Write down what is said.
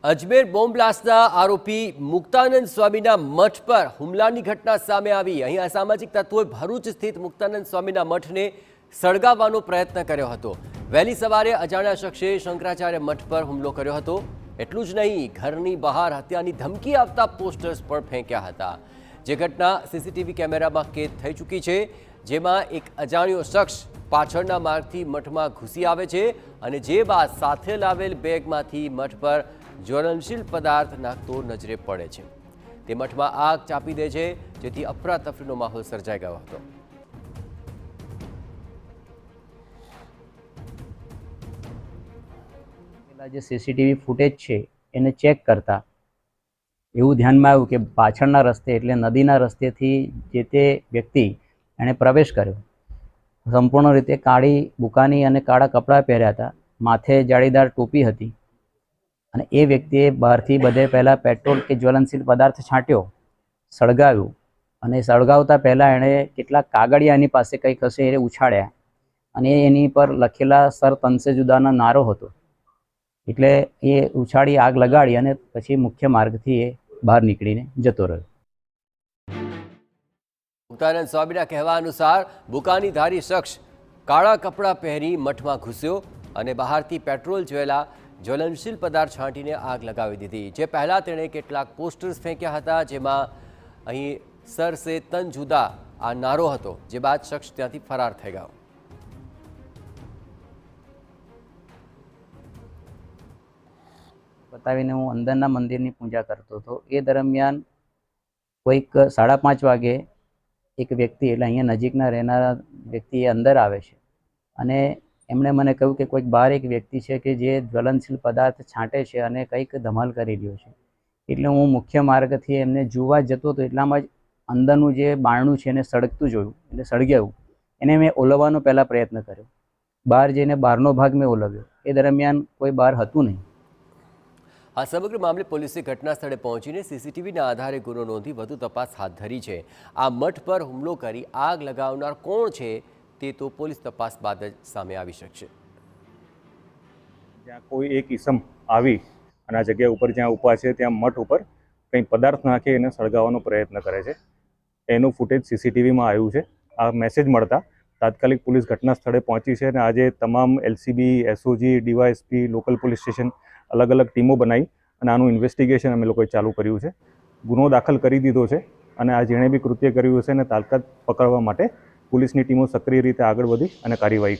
Ajmer bomb બ્લાસ્ટના આરોપી મુક્તાનંદ સ્વામીના મઠ પર હુમલાની ઘટના સામે આવી। અહીં અસામાજિક તત્વોએ ભરૂચ સ્થિત મુક્તાનંદ સ્વામીના મઠને સળગાવવાનો પ્રયત્ન કર્યો હતો। વહેલી સવારે અજાણ્યા શખ્સે શંકરાચાર્ય મઠ પર હુમલો કર્યો હતો। એટલું જ નહીં, ઘરની બહાર હત્યાની ધમકી આપતા પોસ્ટર્સ પણ ફેંક્યા હતા, જે ઘટના સીસીટીવી કેમેરામાં કેદ થઈ ચૂકી છે, જેમાં એક અજાણ્યો શખ્સ પાછળના માર્ગથી મઠમાં ઘૂસી આવે છે અને જે બાદ સાથે લાવેલ બેગમાંથી મઠ પર જ્વલનશીલ પદાર્થ નાખતો નજરે પડે છે। તે મઠમાં આગ ચાપી દે છે, જેથી અફરાતફરીનો માહોલ સર્જાઈ ગયો હતો। જે સીસીટીવી ફૂટેજ છે એને ચેક કરતા એવું ધ્યાનમાં આવ્યું કે પાછળના રસ્તે એટલે નદીના રસ્તેથી જે તે વ્યક્તિ એણે પ્રવેશ કર્યો। સંપૂર્ણ રીતે કાળી બુકાની અને કાળા કપડાં પહેર્યા હતા, માથે જાળીદાર ટોપી હતી અને એ વ્યક્તિએ બહારથી બધે પહેલાં પેટ્રોલ કે જ્વલનશીલ પદાર્થ છાંટ્યો, સળગાવ્યું અને સળગાવતા પહેલાં એણે કેટલાક કાગળિયા એની પાસે કંઈક હશે એ ઉછાળ્યા અને એની પર લખેલા સર તનસે જુદાનો નારો હતો, એટલે એ ઉછાળી આગ લગાડી અને પછી મુખ્ય માર્ગથી એ બહાર નીકળીને જતો રહ્યો। મુક્તાનંદ સ્વામીના કહેવા અનુસાર બુકાનીધારી શખ્સ કાળા કપડાં પહેરી મઠમાં ઘૂસ્યો અને બહારથી પેટ્રોલ જેવા જ્વલનશીલ પદાર્થ છાંટીને આગ લગાવી દીધી। જે પહેલાં તેણે કેટલાક પોસ્ટર્સ ફેંક્યા હતા, જેમાં અહીં સર સે તન જુદા આ નારો હતો, જે બાદ શખ્સ ત્યાંથી ફરાર થઈ ગયો। બતાવીને હું અંદરના મંદિરની પૂજા કરતો હતો। એ દરમિયાન કોઈક 5:30 વાગે એક વ્યક્તિ, એટલે અહીંયા નજીકના રહેનારા વ્યક્તિ અંદર આવે છે અને એમણે મને કહ્યું કે કોઈક બહાર એક વ્યક્તિ છે કે જે જ્વલનશીલ પદાર્થ છાંટે છે અને કંઈક ધમાલ કરી રહ્યો છે। એટલે હું મુખ્ય માર્ગથી એમને જોવા જતો હતો, એટલામાં જ અંદરનું જે બારણું છે એને સળગતું જોયું, એટલે સળગ્યું એને મેં ઓલવવાનો પહેલાં પ્રયત્ન કર્યો। બહાર જઈને બહારનો ભાગ મેં ઓલવ્યો, એ દરમિયાન કોઈ બહાર હતું નહીં। આ સમગ્ર મામલે પોલીસે ઘટના સ્થળે પહોંચીને સીસીટીવીના આધારે ગુનો નોંધી વધુ તપાસ હાથ ધરી છે। આ મઠ પર હુમલો કરી આગ લગાવનાર કોણ છે તે તો પોલીસ તપાસ બાદ જ સામે આવી શકશે। જ્યાં કોઈ એક ઈસમ આવી અને આ જગ્યા ઉપર જ્યાં ઊભા છે ત્યાં મઠ ઉપર કંઈ પદાર્થ નાખી એને સળગાવવાનો પ્રયત્ન કરે છે, એનું ફૂટેજ સીસીટીવીમાં આવ્યું છે। આ મેસેજ મળતા તાત્કાલિક પોલીસ ઘટના સ્થળે પહોંચી છે અને આજે તમામ LCB, SOG, DYSP, local police station અલગ અલગ ટીમો બનાવી અને આનું ઇન્વેસ્ટિગેશન અમે લોકોએ ચાલુ કર્યું છે। ગુનો દાખલ કરી દીધો છે અને આ જેણે બી કૃત્ય કર્યું હશે એને તાત્કાલિક પકડવા માટે પોલીસની ટીમો સક્રિય રીતે આગળ વધી અને કાર્યવાહી